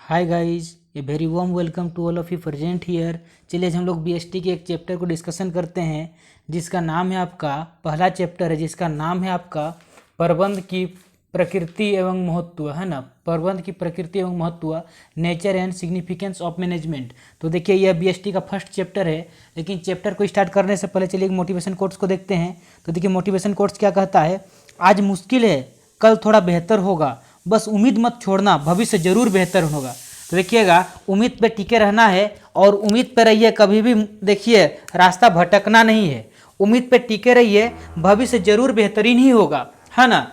Hi guys, a very warm welcome to all of you present here. चलिए आज हम लोग बीएसटी के एक चैप्टर को डिस्कशन करते हैं जिसका नाम है आपका पहला चैप्टर है जिसका नाम है आपका प्रबंध की प्रकृति एवं महत्व, है ना। प्रबंध की प्रकृति एवं महत्व, nature and significance of management. तो देखिए यह बीएसटी का फर्स्ट चैप्टर है, लेकिन चैप्टर को स्टार्ट करने से पहले चलिए एक मोटिवेशन कोट्स को देखते हैं। तो देखिए मोटिवेशन कोट्स क्या कहता है, आज मुश्किल है कल थोड़ा बेहतर होगा, बस उम्मीद मत छोड़ना, भविष्य जरूर बेहतर होगा। तो देखिएगा उम्मीद पे टिके रहना है और उम्मीद पे रहिए, कभी भी देखिए रास्ता भटकना नहीं है। उम्मीद पे टिके रहिए, भविष्य जरूर बेहतरीन ही होगा, है ना।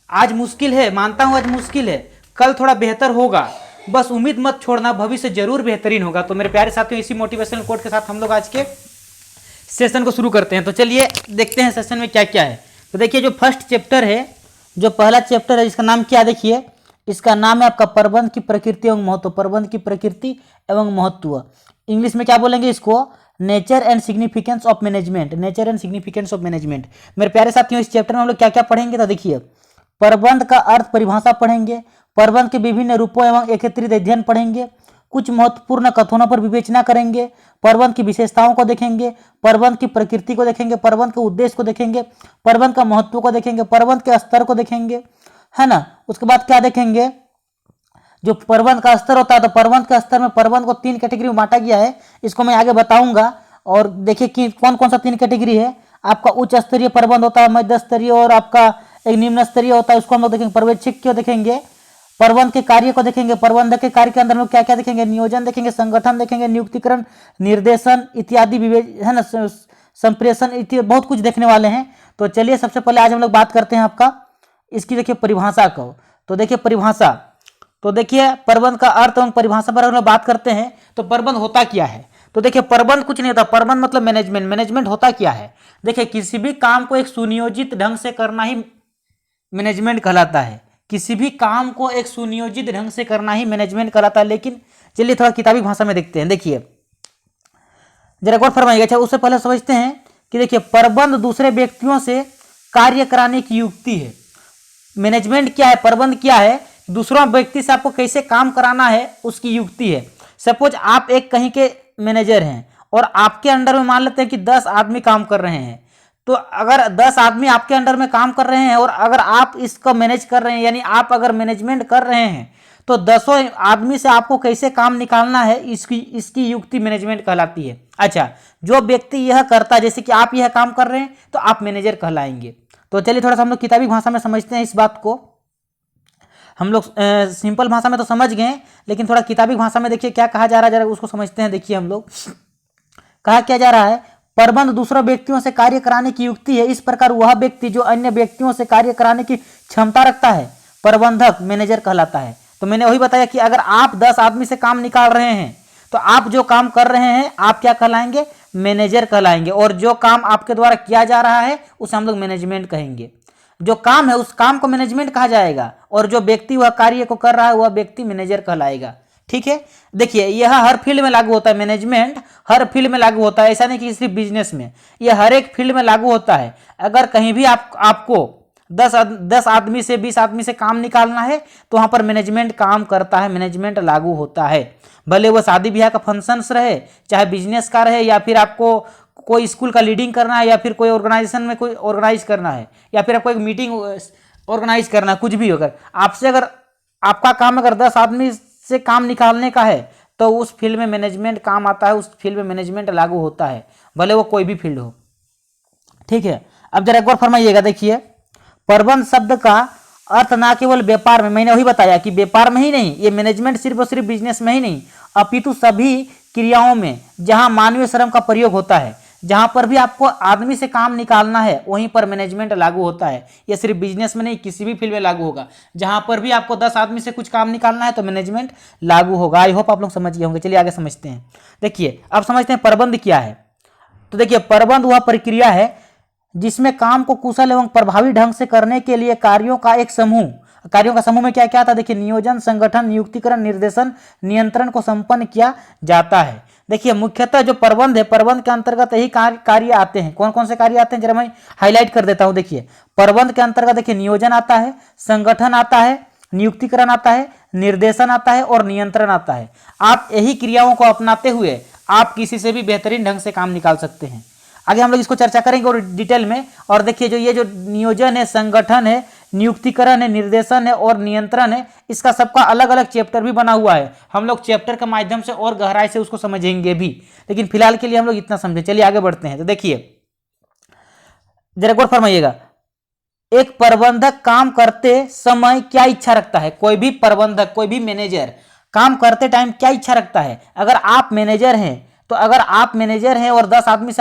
आज मुश्किल है, मानता हूँ आज मुश्किल है, कल थोड़ा बेहतर होगा, बस उम्मीद मत छोड़ना, भविष्य जरूर बेहतरीन होगा। तो मेरे प्यारे साथियों, इसी मोटिवेशनल कोट के साथ हम लोग आज के सेशन को शुरू करते हैं। तो चलिए देखते हैं सेशन में क्या क्या है। तो देखिए जो फर्स्ट चैप्टर है, जो पहला चैप्टर है, इसका नाम क्या, देखिए इसका नाम है आपका प्रबंध की प्रकृति एवं महत्व। प्रबंध की प्रकृति एवं महत्व, इंग्लिश में क्या बोलेंगे इसको, nature and significance of management. Nature and significance of management. मेरे प्यारे साथियों, इस चैप्टर में हम लोग क्या क्या पढ़ेंगे, तो देखिए प्रबंध का अर्थ परिभाषा पढ़ेंगे, प्रबंध के विभिन्न रूपों एवं एकत्रित अध्ययन पढ़ेंगे, कुछ महत्वपूर्ण कथनों पर विवेचना करेंगे, प्रबंध की विशेषताओं को देखेंगे, प्रबंध की प्रकृति को देखेंगे, प्रबंध के उद्देश्य को देखेंगे, प्रबंध का महत्व को देखेंगे, प्रबंध के स्तर को देखेंगे, है ना। उसके बाद क्या देखेंगे, जो प्रबंध का स्तर होता है, तो प्रबंध का स्तर में प्रबंध को 3 कैटेगरी में बांटा गया है, इसको मैं आगे बताऊंगा। और देखिए कि कौन कौन सा 3 कैटेगरी है। आपका उच्च स्तरीय प्रबंध होता है, मध्य स्तरीय और आपका एक निम्न स्तरीय होता है, उसको हम लोग देखेंगे। पर्यवेक्षक को देखेंगे, प्रबंध के कार्य को देखेंगे, प्रबंधक के कार्य के अंदर में क्या क्या देखेंगे, नियोजन देखेंगे, संगठन देखेंगे, नियुक्तिकरण, निर्देशन इत्यादि, है ना, संप्रेषण इत्यादि, बहुत कुछ देखने वाले हैं। तो चलिए सबसे पहले आज हम लोग बात करते हैं आपका इसकी, देखिए परिभाषा को। तो देखिए परिभाषा, तो देखिए प्रबंध का अर्थ एवं परिभाषा पर अगर हम बात करते हैं तो प्रबंध होता क्या है। तो देखिए प्रबंध कुछ नहीं होता, प्रबंध मतलब मैनेजमेंट। मैनेजमेंट होता क्या है, देखिए किसी भी काम को एक सुनियोजित ढंग से करना ही मैनेजमेंट कहलाता है। किसी भी काम को एक सुनियोजित ढंग से करना ही मैनेजमेंट कहलाता है। लेकिन चलिए थोड़ा किताबी भाषा में देखते हैं। देखिए जरा गौर फरमाइएगा। अच्छा उससे पहले समझते हैं कि देखिए प्रबंध दूसरे व्यक्तियों से कार्य कराने की युक्ति है। मैनेजमेंट क्या है, प्रबंध क्या है, दूसरा व्यक्ति से आपको कैसे काम कराना है उसकी युक्ति है। सपोज आप एक कहीं के मैनेजर हैं और आपके अंडर में मान लेते हैं कि 10 आदमी काम कर रहे हैं। तो अगर 10 आदमी आपके अंडर में काम कर रहे हैं और अगर आप इसको मैनेज कर रहे हैं, यानी आप अगर मैनेजमेंट कर रहे हैं, तो 10 आदमी से आपको कैसे काम निकालना है, इसकी युक्ति मैनेजमेंट कहलाती है। अच्छा, जो व्यक्ति यह करता है, जैसे कि आप यह काम कर रहे हैं, तो आप मैनेजर कहलाएंगे। तो चलिए थोड़ा सा हम लोग किताबी भाषा में समझते हैं इस बात को। हम लोग सिंपल भाषा में तो समझ गए, लेकिन थोड़ा किताबी भाषा में देखिए क्या कहा जा रहा है, जरा उसको समझते हैं। देखिए हम लोग कहा क्या जा रहा है, प्रबंध दूसरों व्यक्तियों से कार्य कराने की युक्ति है। इस प्रकार वह व्यक्ति जो अन्य व्यक्तियों से कार्य कराने की क्षमता रखता है, प्रबंधक मैनेजर कहलाता है। तो मैंने वही बताया कि अगर आप 10 आदमी से काम निकाल रहे हैं, तो आप जो काम कर रहे हैं आप क्या कहलाएंगे, मैनेजर कहलाएंगे। और जो काम आपके द्वारा किया जा रहा है उसे हम लोग मैनेजमेंट कहेंगे। जो काम है उस काम को मैनेजमेंट कहा जाएगा, और जो व्यक्ति वह कार्य को कर रहा है वह व्यक्ति मैनेजर कहलाएगा। ठीक है, देखिए यह हर फील्ड में लागू होता है। मैनेजमेंट हर फील्ड में लागू होता है, ऐसा नहीं कि सिर्फ बिजनेस में, यह हर एक फील्ड में लागू होता है। अगर कहीं भी आपको 10 आदमी से 20 आदमी से काम निकालना है, तो वहां पर मैनेजमेंट काम करता है, मैनेजमेंट लागू होता है। भले वो शादी ब्याह का फंक्शंस रहे, चाहे बिजनेस का रहे, या फिर आपको कोई स्कूल का लीडिंग करना है, या फिर कोई ऑर्गेनाइजेशन में कोई ऑर्गेनाइज करना है, या फिर आपको एक मीटिंग ऑर्गेनाइज करना है, कुछ भी होकर आपसे अगर आपका काम अगर 10 आदमी से काम निकालने का है, तो उस फील्ड में मैनेजमेंट काम आता है, उस फील्ड में मैनेजमेंट लागू होता है, भले वो कोई भी फील्ड हो। ठीक है, अब जरा एक बार फरमाइएगा। देखिए प्रबंध शब्द का अर्थ ना केवल व्यापार में, मैंने वही बताया कि व्यापार में ही नहीं, ये मैनेजमेंट सिर्फ और सिर्फ बिजनेस में ही नहीं, अपितु सभी क्रियाओं में जहां मानवीय श्रम का प्रयोग होता है, जहां पर भी आपको आदमी से काम निकालना है वहीं पर मैनेजमेंट लागू होता है। यह सिर्फ बिजनेस में नहीं, किसी भी फील्ड में लागू होगा। जहां पर भी आपको 10 आदमी से कुछ काम निकालना है तो मैनेजमेंट लागू होगा। आई होप आप लोग समझ गए होंगे। चलिए आगे समझते हैं। देखिए अब समझते हैं प्रबंध क्या है। तो देखिए प्रबंध वह प्रक्रिया है जिसमें काम को कुशल एवं प्रभावी ढंग से करने के लिए कार्यों का समूह में क्या क्या आता है, देखिए नियोजन, संगठन, नियुक्तिकरण, निर्देशन, नियंत्रण को संपन्न किया जाता है। देखिए मुख्यतः जो प्रबंध है, प्रबंध के अंतर्गत यही कार्य आते हैं। कौन कौन से कार्य आते हैं जरा मैं हाईलाइट कर देता हूं। देखिए प्रबंध के अंतर्गत देखिए नियोजन आता है, संगठन आता है, नियुक्तिकरण आता है, निर्देशन आता है और नियंत्रण आता है। आप यही क्रियाओं को अपनाते हुए आप किसी से भी बेहतरीन ढंग से काम निकाल सकते हैं। आगे हम लोग इसको चर्चा करेंगे और डिटेल में। और देखिए जो ये जो नियोजन है, संगठन है, नियुक्तिकरण है, निर्देशन है और नियंत्रण है, इसका सबका अलग अलग चैप्टर भी बना हुआ है। हम लोग चैप्टर के माध्यम से और गहराई से उसको समझेंगे भी, लेकिन फिलहाल के लिए हम लोग इतना समझें। चलिए आगे बढ़ते हैं। तो देखिए जरा गौर फरमाइएगा, एक प्रबंधक काम करते समय क्या इच्छा रखता है? कोई भी प्रबंधक, कोई भी मैनेजर काम करते टाइम क्या इच्छा रखता है? अगर आप मैनेजर हैं तो अगर आप मैनेजर हैं और 10 आदमी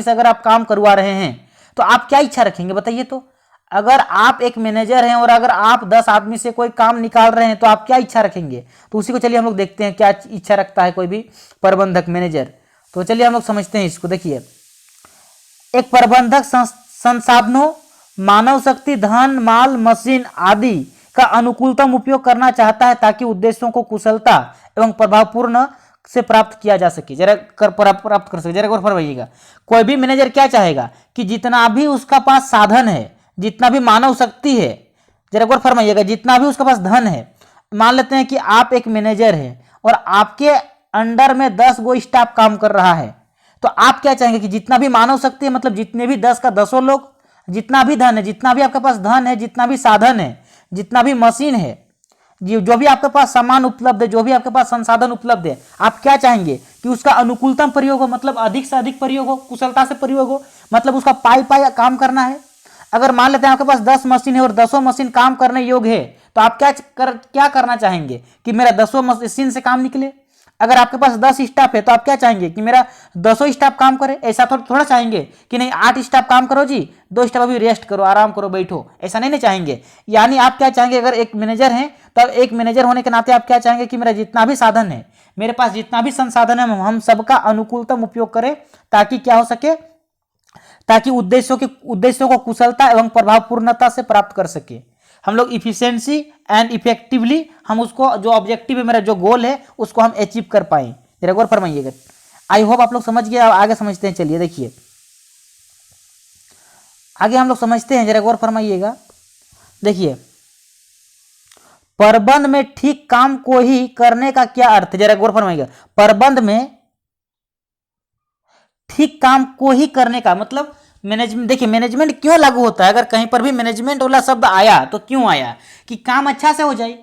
से अगर आप काम करवा रहे हैं तो आप क्या इच्छा रखेंगे बताइए? तो अगर आप एक मैनेजर हैं और अगर आप 10 आदमी से कोई काम निकाल रहे हैं तो आप क्या इच्छा रखेंगे? तो उसी को चलिए हम लोग देखते हैं क्या इच्छा रखता है कोई भी प्रबंधक, मैनेजर। तो चलिए हम लोग समझते हैं इसको। देखिए एक प्रबंधक संसाधनों, मानव शक्ति, धन, माल, मशीन आदि का अनुकूलतम उपयोग करना चाहता है ताकि उद्देश्यों को कुशलता एवं प्रभावपूर्ण से प्राप्त किया जा सके। प्राप्त कर सके। जरा गौर फरमाइएगा, कोई भी मैनेजर क्या चाहेगा कि जितना भी उसका पास साधन है, जितना भी मानव शक्ति है, जरा गौर फरमाइएगा, जितना भी उसके पास धन है, मान लेते हैं कि आप एक मैनेजर हैं और आपके अंडर में 10 गो स्टाफ काम कर रहा है, तो आप क्या चाहेंगे कि जितना भी मानव शक्ति है, मतलब जितने भी 10 का 10 लोग, जितना भी धन है, जितना भी आपके पास धन है, जितना भी साधन है, जितना भी मशीन है, जो भी आपके पास सामान उपलब्ध है, जो भी आपके पास संसाधन उपलब्ध है, आप क्या चाहेंगे कि उसका अनुकूलतम प्रयोग हो, मतलब अधिक से अधिक प्रयोग हो, कुशलता से प्रयोग हो, मतलब उसका पाई काम करना है। अगर मान लेते हैं आपके पास 10 मशीन है और 10 मशीन काम करने योग्य है, तो आप क्या करना चाहेंगे कि मेरा 10 मशीन से काम निकले। अगर आपके पास 10 स्टाफ है तो आप क्या चाहेंगे कि मेरा 10 स्टाफ काम करे। ऐसा थोड़ा चाहेंगे कि नहीं 8 स्टाफ काम करो जी, 2 स्टाफ अभी रेस्ट करो, आराम करो, बैठो, ऐसा नहीं चाहेंगे। यानी आप क्या चाहेंगे, अगर एक मैनेजर हैं तो एक मैनेजर होने के नाते आप क्या चाहेंगे कि मेरा जितना भी साधन है, मेरे पास जितना भी संसाधन है, हम सबका अनुकूलतम उपयोग करें ताकि क्या हो सके, ताकि उद्देश्यों को कुशलता एवं प्रभावपूर्णता से प्राप्त कर सके। हम लोग इफिशिएंसी एंड इफेक्टिवली हम उसको, जो ऑब्जेक्टिव है, मेरा जो गोल है, उसको हम अचीव कर पाए। जरा गौर फरमाइएगा। आई होप आप लोग समझ गए। अब आगे समझते हैं। चलिए देखिए आगे हम लोग समझते हैं। जरा गौर फरमाइएगा। देखिए प्रबंध में ठीक काम को ही करने का क्या अर्थ है? जरा गौर फरमाइएगा। प्रबंध में ठीक काम को ही करने का मतलब मैनेजमेंट। देखिए मैनेजमेंट क्यों लागू होता है? अगर कहीं पर भी मैनेजमेंट वाला शब्द आया तो क्यों आया? कि काम अच्छा से हो जाए।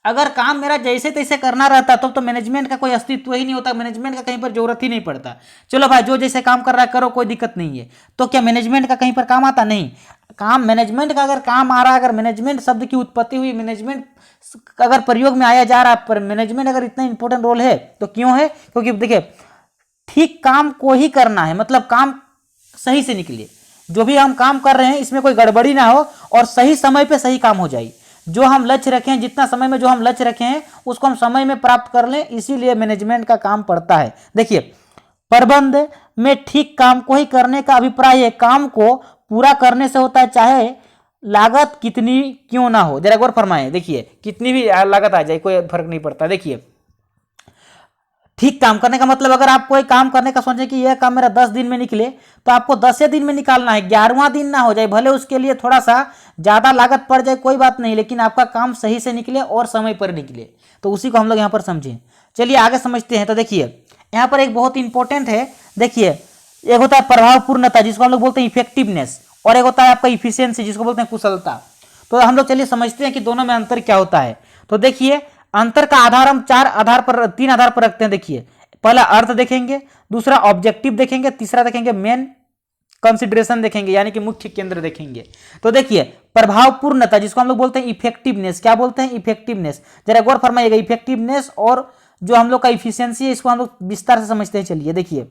अगर काम मेरा जैसे तैसे करना रहता तो मैनेजमेंट का कोई अस्तित्व ही नहीं होता, मैनेजमेंट का कहीं पर जरूरत ही नहीं पड़ता। चलो भाई जो जैसे काम कर रहा है करो, कोई दिक्कत नहीं है। तो क्या मैनेजमेंट का कहीं पर काम आता? नहीं। काम मैनेजमेंट का अगर काम आ रहा है, अगर मैनेजमेंट शब्द की उत्पत्ति हुई, मैनेजमेंट अगर प्रयोग में आया जा रहा है, पर मैनेजमेंट अगर इतना इंपॉर्टेंट रोल है तो क्यों है? क्योंकि देखिए ठीक काम को ही करना है, मतलब काम सही से निकले। जो भी हम काम कर रहे हैं इसमें कोई गड़बड़ी ना हो और सही समय पे सही काम हो जाए। जो हम लक्ष्य रखे हैं, जितना समय में जो हम लक्ष्य रखे हैं उसको हम समय में प्राप्त कर लें, इसीलिए मैनेजमेंट का काम पड़ता है। देखिए प्रबंध में ठीक काम को ही करने का अभिप्राय है काम को पूरा करने से होता है, चाहे लागत कितनी क्यों ना हो। जरा गौर फरमाएं। देखिए कितनी भी लागत आ जाए कोई फर्क नहीं पड़ता। देखिए ठीक काम करने का मतलब अगर आप कोई काम करने का सोचें कि यह काम मेरा 10 दिन में निकले तो आपको 10 दिन में निकालना है, 11वां दिन ना हो जाए। भले उसके लिए थोड़ा सा ज़्यादा लागत पड़ जाए कोई बात नहीं, लेकिन आपका काम सही से निकले और समय पर निकले। तो उसी को हम लोग यहाँ पर समझें। चलिए आगे समझते हैं। तो देखिए यहाँ पर एक बहुत इंपॉर्टेंट है। देखिए एक होता है प्रभावपूर्णता जिसको हम लोग बोलते हैं इफेक्टिवनेस, और एक होता है आपका इफिशियंसी जिसको बोलते हैं कुशलता। तो हम लोग चलिए समझते हैं कि दोनों में अंतर क्या होता है। तो देखिए अंतर का आधार हम 3 आधार पर रखते हैं। देखिए पहला अर्थ देखेंगे, दूसरा ऑब्जेक्टिव देखेंगे, तीसरा देखेंगे मेन कंसिडरेशन देखेंगे, यानी कि मुख्य केंद्र देखेंगे। तो देखिए प्रभावपूर्णता जिसको हम लोग बोलते हैं इफेक्टिवनेस, क्या बोलते हैं? इफेक्टिवनेस। जरा गौर फरमाइएगा। इफेक्टिवनेस और जो हम लोग का इफिशियंसी है इसको हम लोग विस्तार से समझते हैं। चलिए देखिए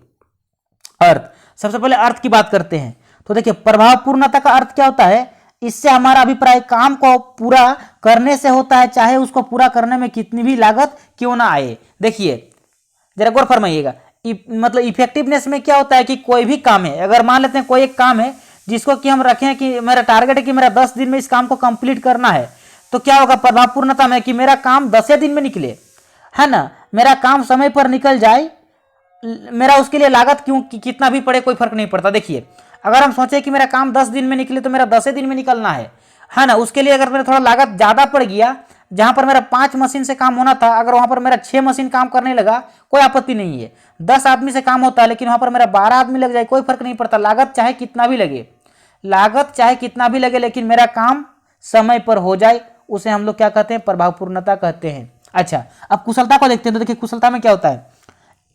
अर्थ, सबसे पहले अर्थ की बात करते हैं। तो देखिए प्रभावपूर्णता का अर्थ क्या होता है? इससे हमारा अभिप्राय काम को पूरा करने से होता है, चाहे उसको पूरा करने में कितनी भी लागत क्यों ना आए। देखिए जरा गौर फरमाइएगा। मतलब इफेक्टिवनेस में क्या होता है कि कोई भी काम है, अगर मान लेते हैं कोई एक काम है जिसको कि हम रखें कि मेरा टारगेट है कि मेरा 10 दिन में इस काम को कंप्लीट करना है, तो क्या होगा प्रभावपूर्णता में कि मेरा काम 10 दिन में निकले, है ना, मेरा काम समय पर निकल जाए, मेरा उसके लिए लागत क्यों कितना भी पड़े कोई फर्क नहीं पड़ता। देखिए अगर हम सोचे कि मेरा काम 10 दिन में निकले तो मेरा 10 दिन में निकलना है ना, उसके लिए अगर मेरा थोड़ा लागत ज़्यादा पड़ गया, जहां पर मेरा 5 मशीन से काम होना था, अगर वहां पर मेरा 6 मशीन काम करने लगा, कोई आपत्ति नहीं है। 10 आदमी से काम होता है लेकिन वहां पर मेरा 12 आदमी लग जाए, कोई फर्क नहीं पड़ता, लागत चाहे कितना भी लगे, लागत चाहे कितना भी लगे, लेकिन मेरा काम समय पर हो जाए, उसे हम लोग क्या कहते हैं, प्रभावपूर्णता कहते हैं। अच्छा, अब कुशलता को देखते हैं। तो देखिए कुशलता में क्या होता है,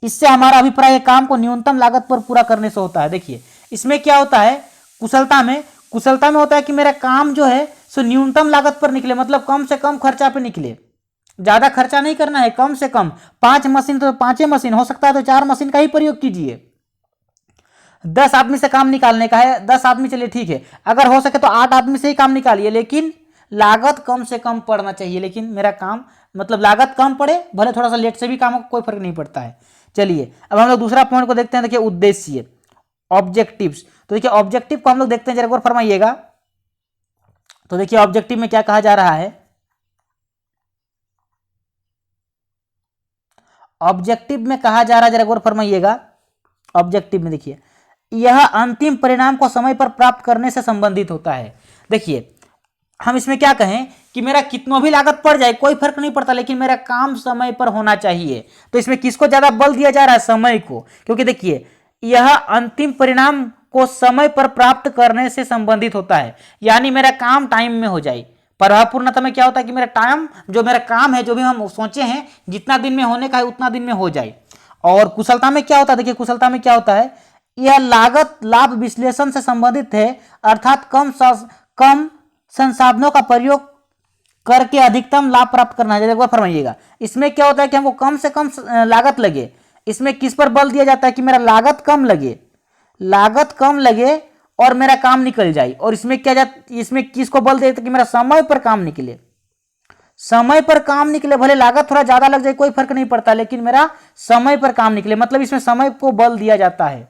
इससे हमारा अभिप्राय काम को न्यूनतम लागत पर पूरा करने से होता है। देखिए इसमें क्या होता है, कुशलता में होता है कि मेरा काम जो है सो न्यूनतम लागत पर निकले, मतलब कम से कम खर्चा पे निकले, ज्यादा खर्चा नहीं करना है, कम से कम 5 मशीन तो 5 मशीन हो सकता है, तो 4 मशीन का ही प्रयोग कीजिए। 10 आदमी से काम निकालने का है, 10 आदमी चलिए ठीक है, अगर हो सके तो 8 आदमी से ही काम निकालिए, लेकिन लागत कम से कम पड़ना चाहिए, लेकिन मेरा काम मतलब लागत कम पड़े, भले थोड़ा सा लेट से भी काम हो, कोई फर्क नहीं पड़ता है। चलिए अब हम लोग दूसरा पॉइंट को देखते हैं। देखिए उद्देश्य, ऑब्जेक्टिव्स। तो देखिए ऑब्जेक्टिव को हम लोग देखते हैं, जरा गौर फरमाइएगा। तो देखिए ऑब्जेक्टिव में क्या कहा जा रहा है, ऑब्जेक्टिव में कहा जा रहा है, जरा गौर फरमाइएगा। ऑब्जेक्टिव में देखिए यह अंतिम परिणाम को समय पर प्राप्त करने से संबंधित होता है। देखिए हम इसमें क्या कहें कि मेरा कितना भी लागत पड़ जाए कोई फर्क नहीं पड़ता, लेकिन मेरा काम समय पर होना चाहिए। तो इसमें किसको ज्यादा बल दिया जा रहा है, समय को, क्योंकि देखिए यह अंतिम परिणाम को समय पर प्राप्त करने से संबंधित होता है, यानी मेरा काम टाइम में हो जाए। प्रभावपूर्णता में क्या होता है कि मेरा टाइम, जो मेरा काम है, जो भी हम सोचे हैं जितना दिन में होने का है उतना दिन में हो जाए। और कुशलता में क्या होता है, देखिए कुशलता में क्या होता है, यह लागत लाभ विश्लेषण से संबंधित है, अर्थात कम संसाधनों का प्रयोग करके अधिकतम लाभ प्राप्त करना है। एक बार फरमाइएगा, इसमें क्या होता है कि हमको कम से कम लागत लगे। इसमें किस पर बल दिया जाता है कि मेरा लागत कम लगे और मेरा काम निकल जाए। और इसमें क्या इसमें किसको बल दिया जाता है कि मेरा समय पर काम निकले, समय पर काम निकले, भले लागत थोड़ा ज्यादा लग जाए कोई फर्क नहीं पड़ता, लेकिन मेरा समय पर काम निकले, मतलब इसमें समय को बल दिया जाता है।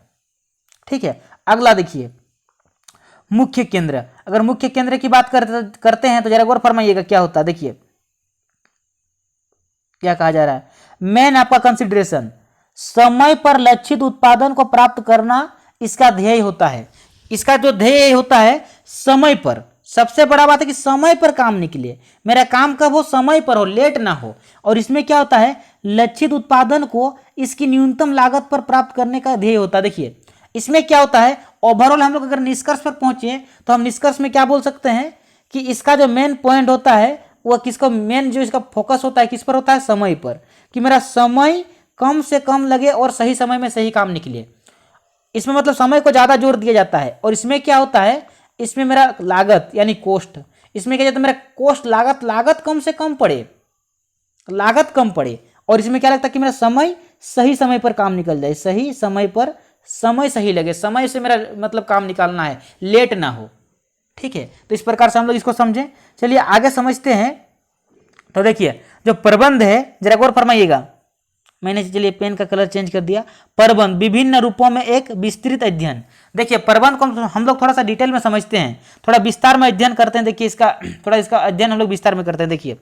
ठीक है, अगला देखिए मुख्य केंद्र। अगर मुख्य केंद्र की बात करते हैं तो जरा गौर फरमाइएगा क्या होता है। देखिए क्या कहा जा रहा है, मेन आपका कंसिडरेशन, समय पर लक्षित उत्पादन को प्राप्त करना इसका ध्येय होता है। इसका जो ध्येय होता है समय पर, सबसे बड़ा बात है कि समय पर काम निकले, मेरा काम कब हो, समय पर हो, लेट ना हो। और इसमें क्या होता है, लक्षित उत्पादन को इसकी न्यूनतम लागत पर प्राप्त करने का ध्येय होता है। देखिए इसमें क्या होता है, ओवरऑल हम लोग अगर निष्कर्ष पर पहुंचे तो हम निष्कर्ष में क्या बोल सकते हैं कि इसका जो मेन पॉइंट होता है वह किसको, मेन जो इसका फोकस होता है किस पर होता है, समय पर, कि मेरा समय कम से कम लगे और सही समय में सही काम निकले। इसमें मतलब समय को ज्यादा जोर दिया जाता है। और इसमें क्या होता है, इसमें मेरा लागत यानी कोस्ट, इसमें क्या जाता है, मेरा कोस्ट लागत कम से कम पड़े, लागत कम पड़े। और इसमें क्या लगता है कि मेरा समय सही समय पर काम निकल जाए, सही समय पर, समय सही लगे, समय से मेरा मतलब काम निकालना है, लेट ना हो। ठीक है, तो इस प्रकार से हम लोग इसको समझें। चलिए आगे समझते हैं। तो देखिए जो प्रबंध है, जरा गौर फरमाइएगा, मैंने चलिए पेन का कलर चेंज कर दिया। प्रबंध विभिन्न रूपों में एक विस्तृत अध्ययन। देखिए प्रबंध को हम लोग थोड़ा सा डिटेल में समझते हैं, थोड़ा विस्तार में अध्ययन करते हैं। देखिए इसका थोड़ा इसका अध्ययन हम लोग विस्तार में करते हैं। देखिए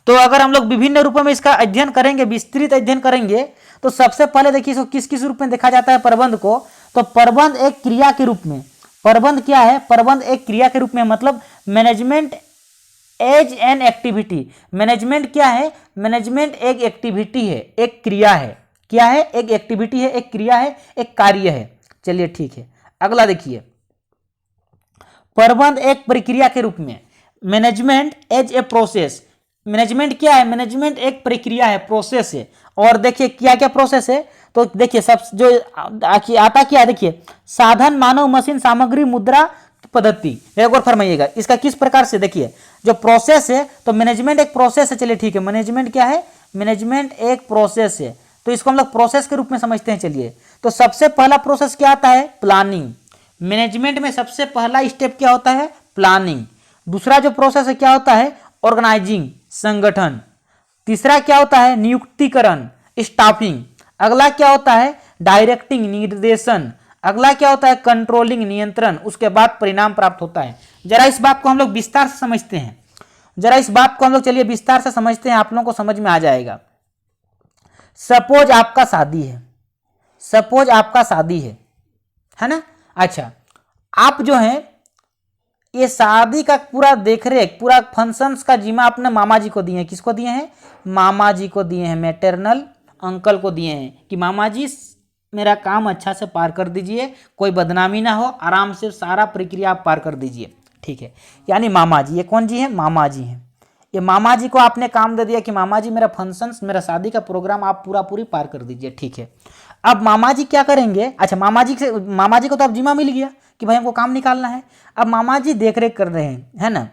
तो अगर हम लोग विभिन्न रूपों में इसका अध्ययन करेंगे, विस्तृत अध्ययन करेंगे, तो सबसे पहले देखिए इसको किस किस रूप में देखा जाता है प्रबंध को। तो प्रबंध एक क्रिया के रूप में, प्रबंध क्या है, प्रबंध एक क्रिया के रूप में, मतलब management as an activity. Management क्या है, मैनेजमेंट एक एक्टिविटी है, एक क्रिया है। क्या है, एक एक्टिविटी है, एक क्रिया है, एक कार्य है। चलिए ठीक है, अगला देखिए, प्रबंध एक प्रक्रिया के रूप में, management as a process. Management क्या है, मैनेजमेंट एक प्रक्रिया है, प्रोसेस है। और देखिए क्या क्या प्रोसेस है, तो देखिए सब जो आता क्या है, देखिए साधन, मानव, मशीन, सामग्री, मुद्रा, पद्धति। एक और फरमाइएगा इसका किस प्रकार से। देखिए जो प्रोसेस है, तो मैनेजमेंट एक प्रोसेस है। चलिए ठीक है, मैनेजमेंट क्या है, मैनेजमेंट एक प्रोसेस है, तो इसको हम लोग प्रोसेस के रूप में समझते हैं। चलिए तो सबसे पहला प्रोसेस क्या आता है, प्लानिंग। मैनेजमेंट में सबसे पहला स्टेप क्या होता है, प्लानिंग। दूसरा जो प्रोसेस है क्या होता है, ऑर्गेनाइजिंग, संगठन। तीसरा क्या होता है, नियुक्तिकरण, स्टाफिंग। अगला क्या होता है, डायरेक्टिंग, निर्देशन। अगला क्या होता है, कंट्रोलिंग, नियंत्रण। उसके बाद परिणाम प्राप्त होता है। जरा इस बात को हम लोग विस्तार से समझते हैं, जरा इस बात को हम लोग चलिए विस्तार से समझते हैं, आप लोगों को समझ में आ जाएगा। सपोज आपका शादी है, सपोज आपका शादी है ना। अच्छा, आप जो है ये शादी का पूरा देखरेख, पूरा फंक्शंस का जिम्मा अपने मामा जी को दिए हैं। किसको दिए हैं? मामा जी को दिए हैं, मैटरनल अंकल को दिए हैं कि मामा जी मेरा काम अच्छा से पार कर दीजिए, कोई बदनामी ना हो, आराम से सारा प्रक्रिया आप पार कर दीजिए। ठीक है, यानी मामा जी, ये कौन जी हैं? मामा जी हैं। ये मामा जी को आपने काम दे दिया कि मामा जी मेरा फंक्शंस, मेरा शादी का प्रोग्राम आप पूरा पूरी पार कर दीजिए। ठीक है, अब मामा जी क्या करेंगे? अच्छा, मामा जी को तो अब जिम्मा मिल गया कि भाई हमको काम निकालना है। अब मामा जी देख रेख कर रहे हैं, है ना।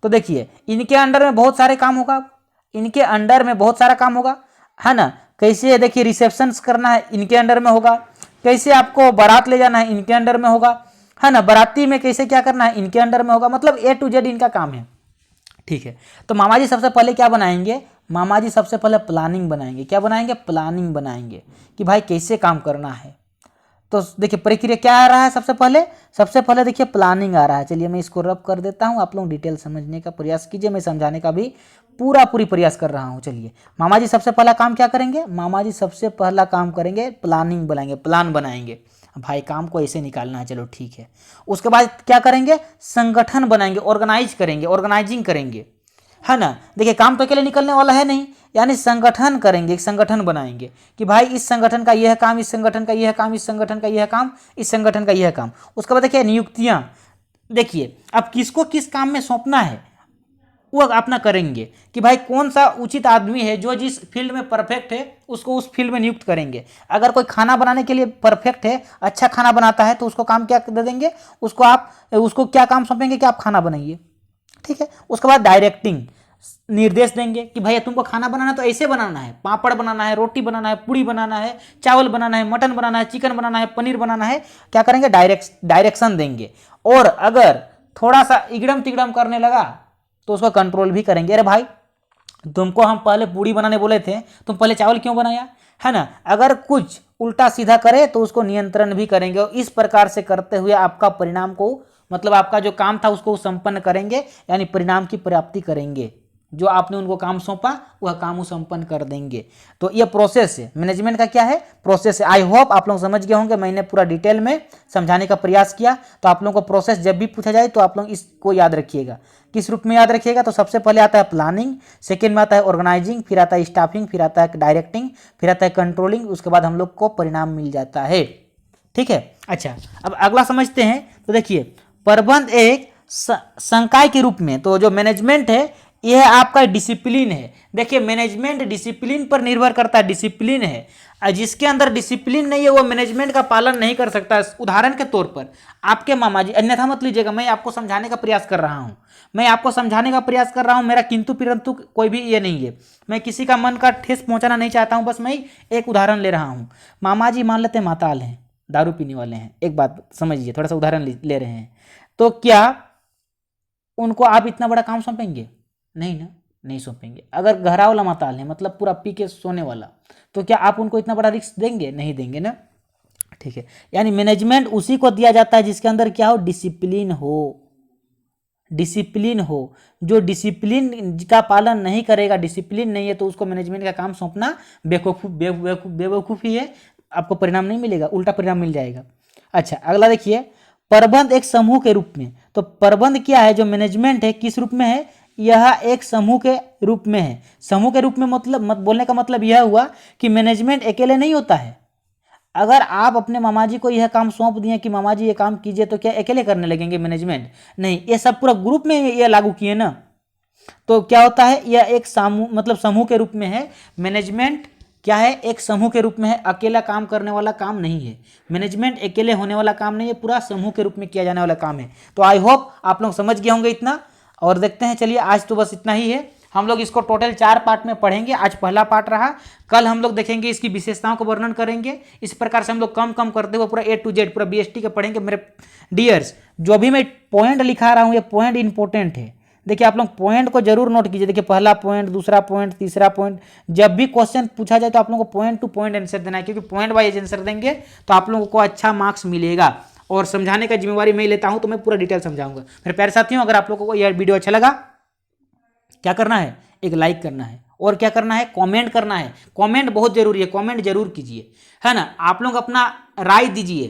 तो देखिए इनके अंडर में बहुत सारे काम होगा, इनके अंडर में बहुत सारा काम होगा, है ना। कैसे? देखिए रिसेप्शन करना है, इनके अंडर में होगा। कैसे आपको बारात ले जाना है, इनके अंडर में होगा, है ना। बाराती में कैसे क्या करना है, इनके अंडर में होगा। मतलब A to Z इनका काम है। ठीक है, तो मामा जी सबसे पहले क्या बनाएंगे? मामा जी सबसे पहले प्लानिंग बनाएंगे। क्या बनाएंगे? प्लानिंग बनाएंगे कि भाई कैसे काम करना है। तो देखिए प्रक्रिया क्या आ रहा है? सबसे पहले देखिए प्लानिंग आ रहा है। चलिए मैं इसको रब कर देता हूँ, आप लोग डिटेल समझने का प्रयास कीजिए, मैं समझाने का भी पूरी प्रयास कर रहा हूँ। चलिए, मामा जी सबसे पहला काम क्या करेंगे? मामा जी सबसे पहला काम करेंगे प्लानिंग बनाएंगे, प्लान बनाएंगे, भाई काम को ऐसे निकालना है, चलो ठीक है। उसके बाद क्या करेंगे? संगठन बनाएंगे, ऑर्गेनाइज करेंगे, ऑर्गेनाइजिंग करेंगे, है ना। देखिए काम तो अकेले निकलने वाला है नहीं, यानी संगठन करेंगे, एक संगठन बनाएंगे कि भाई इस संगठन का यह काम, इस संगठन का यह काम, इस संगठन का यह काम, इस संगठन का यह काम। उसके बाद देखिए नियुक्तियां, देखिए अब किसको किस काम में सौंपना है वो अपना करेंगे कि भाई कौन सा उचित आदमी है जो जिस फील्ड में परफेक्ट है उसको उस फील्ड में नियुक्त करेंगे। अगर कोई खाना बनाने के लिए परफेक्ट है, अच्छा खाना बनाता है, तो उसको काम क्या दे देंगे? उसको क्या काम सौंपेंगे कि आप खाना बनाइए। ठीक है, उसके बाद डायरेक्टिंग, निर्देश देंगे कि भैया तुमको खाना बनाना तो ऐसे बनाना है, पापड़ बनाना है, रोटी बनाना है, पूड़ी बनाना है, चावल बनाना है, मटन बनाना है, चिकन बनाना है, पनीर बनाना है। क्या करेंगे? डायरेक्शन देंगे। और अगर थोड़ा सा इगड़म तिगड़म करने लगा तो उसको कंट्रोल भी करेंगे। अरे भाई तुमको हम पहले पूड़ी बनाने बोले थे, तुम पहले चावल क्यों बनाया, है ना। अगर कुछ उल्टा सीधा करे तो उसको नियंत्रण भी करेंगे। और इस प्रकार से करते हुए आपका परिणाम को, मतलब आपका जो काम था उसको संपन्न करेंगे, यानी परिणाम की प्राप्ति करेंगे। जो आपने उनको काम सौंपा वह काम वो संपन्न कर देंगे। तो ये प्रोसेस है, मैनेजमेंट का क्या है? प्रोसेस है। आई होप आप लोग समझ गए होंगे, मैंने पूरा डिटेल में समझाने का प्रयास किया। तो आप लोगों को प्रोसेस जब भी पूछा जाए तो आप लोग इसको याद रखिएगा। किस रूप में याद रखिएगा? तो सबसे पहले आता है प्लानिंग, सेकेंड में आता है ऑर्गेनाइजिंग, फिर आता है स्टाफिंग, फिर आता है डायरेक्टिंग, फिर आता है कंट्रोलिंग, उसके बाद हम लोग को परिणाम मिल जाता है। ठीक है, अच्छा अब अगला समझते हैं। तो देखिए प्रबंध एक संकाय के रूप में, तो जो मैनेजमेंट है यह आपका डिसिप्लिन है। देखिए मैनेजमेंट डिसिप्लिन पर निर्भर करता है, डिसिप्लिन है। जिसके अंदर डिसिप्लिन नहीं है वो मैनेजमेंट का पालन नहीं कर सकता। उदाहरण के तौर पर आपके मामा जी, अन्यथा मत लीजिएगा, मैं आपको समझाने का प्रयास कर रहा हूं, मेरा किंतु परंतु कोई भी ये नहीं है, मैं किसी का मन का ठेस पहुंचाना नहीं चाहता हूं, बस मैं एक उदाहरण ले रहा हूं। मामा जी मान लेते हैं माताल हैं, दारू पीने वाले हैं, एक बात समझिए, थोड़ा सा उदाहरण ले रहे हैं, तो क्या उनको आप इतना बड़ा काम सौंपेंगे? नहीं ना, नहीं सौंपेंगे। अगर घरा वाला माताल है, मतलब पूरा पी के सोने वाला, तो क्या आप उनको इतना बड़ा रिस्क देंगे? नहीं देंगे ना। ठीक है, यानी मैनेजमेंट उसी को दिया जाता है जिसके अंदर क्या हो? डिसिप्लिन हो, डिसिप्लिन हो। जो डिसिप्लिन का पालन नहीं करेगा, डिसिप्लिन नहीं है, तो उसको मैनेजमेंट का काम सौंपना बेवकूफ़ी है, आपको परिणाम नहीं मिलेगा, उल्टा परिणाम मिल जाएगा। अच्छा अगला देखिए, प्रबंध एक समूह के रूप में। तो प्रबंध क्या है? जो मैनेजमेंट है किस रूप में है? यह एक समूह के रूप में है। समूह के रूप में मतलब बोलने का मतलब यह हुआ कि मैनेजमेंट अकेले नहीं होता है। अगर आप अपने मामा जी को यह काम सौंप दिए कि मामा जी ये काम कीजिए, तो क्या अकेले करने लगेंगे मैनेजमेंट? नहीं, ये सब पूरा ग्रुप में ये लागू किए ना। तो क्या होता है? यह एक समूह के रूप में है। मैनेजमेंट क्या है? एक समूह के रूप में है, अकेला काम करने वाला काम नहीं है। मैनेजमेंट अकेले होने वाला काम नहीं है, पूरा समूह के रूप में किया जाने वाला काम है। तो आई होप आप लोग समझ गए होंगे इतना। और देखते हैं, चलिए आज तो बस इतना ही है। हम लोग इसको टोटल 4 पार्ट में पढ़ेंगे। आज पहला पार्ट रहा, कल हम लोग देखेंगे इसकी विशेषताओं को वर्णन करेंगे। इस प्रकार से हम लोग कम कम करते हुए पूरा A to Z पूरा BST का पढ़ेंगे। मेरे डियर्स, जो भी मैं पॉइंट लिखा रहा हूँ ये पॉइंट इंपॉर्टेंट है। देखिए आप लोग पॉइंट को जरूर नोट कीजिए। देखिए पहला पॉइंट, दूसरा पॉइंट, तीसरा पॉइंट, जब भी क्वेश्चन पूछा जाए तो आप लोगों को पॉइंट टू पॉइंट आंसर देना है, क्योंकि पॉइंट वाइज आंसर देंगे तो आप लोगों को अच्छा मार्क्स मिलेगा। और समझाने का जिम्मेवारी मैं लेता हूं, तो मैं पूरा डिटेल समझाऊंगा। मेरे प्यारे साथियों, अगर आप लोगों को यह वीडियो अच्छा लगा, क्या करना है? एक लाइक करना है, और क्या करना है? कमेंट करना है। कमेंट बहुत जरूरी है, कमेंट जरूर कीजिए, है ना। आप लोग अपना राय दीजिए,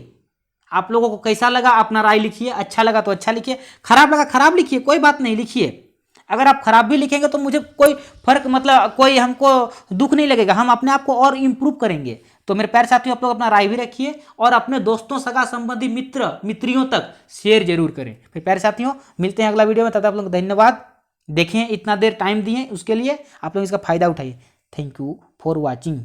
आप लोगों को कैसा लगा अपना राय लिखिए, अच्छा लगा तो अच्छा लिखिए, खराब लगा खराब लिखिए, कोई बात नहीं, लिखिए। अगर आप खराब भी लिखेंगे तो मुझे कोई फर्क, मतलब कोई हमको दुख नहीं लगेगा, हम अपने आप को और इम्प्रूव करेंगे। तो मेरे प्यारे साथियों, आप लोग अपना राय भी रखिए और अपने दोस्तों, सगा संबंधी, मित्र मित्रियों तक शेयर जरूर करें। फिर प्यारे साथियों, मिलते हैं अगला वीडियो में, तब तक आप लोग को धन्यवाद। देखें, इतना देर टाइम दिए उसके लिए आप लोग इसका फायदा उठाइए। Thank you for watching.